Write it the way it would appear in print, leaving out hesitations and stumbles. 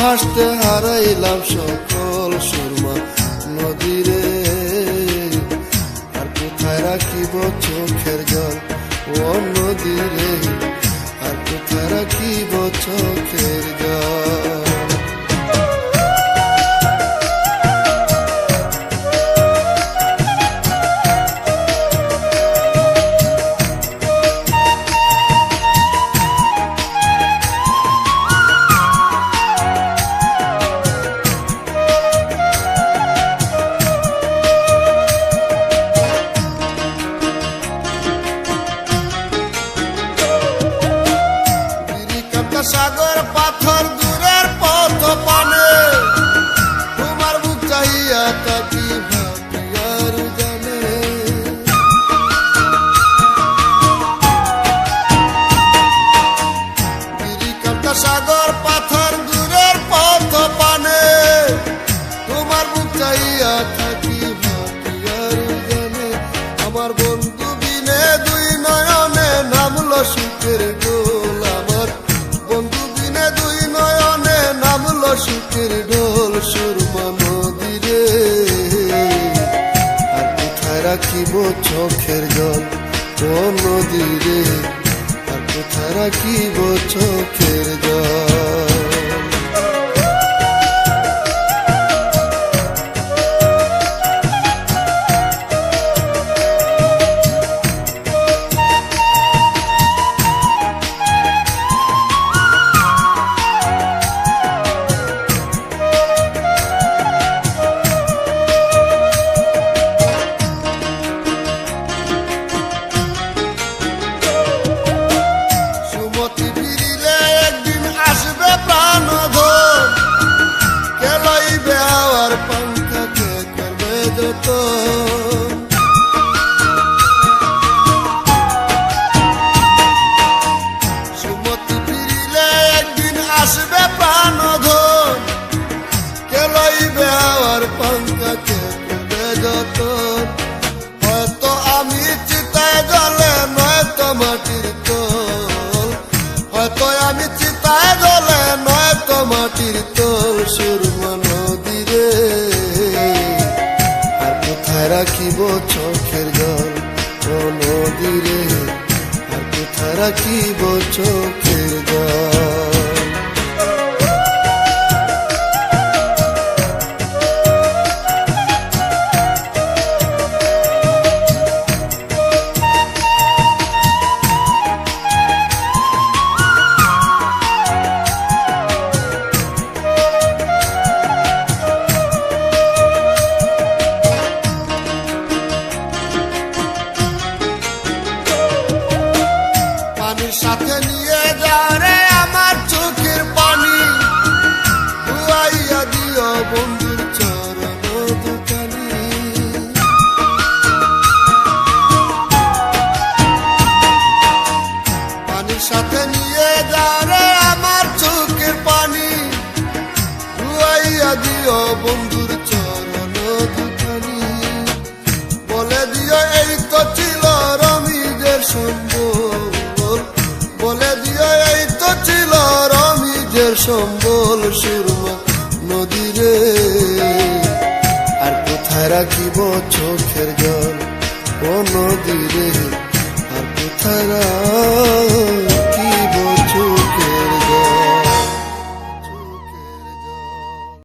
হাসতে হারাইলাম সকল সুরমা নদীরে। আর কোথায় রাখিব চোখের জল ও নদীরে, আর কোথায় রাখিব চোখের জল। সাগর পাথর দূরের পথ পানে, তোমার বুক চাহিয়া তাকি ভাটিয়ার জানে। গিরিকান্তা সাগর পাথর দূরের পথ পানে, তোমার বুক চাহিয়া তাকি ভাটিয়ার জানে। আমার বন্ধু বিনে দুই নয়নে নামলো সুখের ডোল, আমার বন্ধু বিনে দুই নয়নে নামলো সুখের ঢোল সুরমা নদীরে। আর কোথায় রাখিব চোখের জল ও নদীরে, আর কোথায় রাখিব চোখের জল। সুমতি ফিরিলে একদিন আসবে প্রাণধন, কে লইবে আমার পঙ্কাকে করবে যতন। হয়তো আমি চিতায় জলে নয়তো মাটির তোল, হয়তো আমি চিতায় জলে নয়তো মাটির তোল সুরমা নদীরে। কোথায় রাখিব চোখের জল ও নদীরে, আর কোথায় রাখিব চোখের জল। সাথে নিয়ে যাও রে আমার চোখের পানি, ধুয়াইয়া দিও বন্ধুর চরণ দুখানি। পানির সাথে নিয়ে যাও রে আমার চোখের পানি, ধুয়াইয়া দিও বন্ধুর চরণ দুখানি। বলে দিও এই তো ছিল রমিজের সম্বল, বলে দিও এই তো ছিল রমিজের সম্বল সুরমা নদীরে। আর কোথায় রাখিব চোখের জল ও নদীরে, আর কোথায়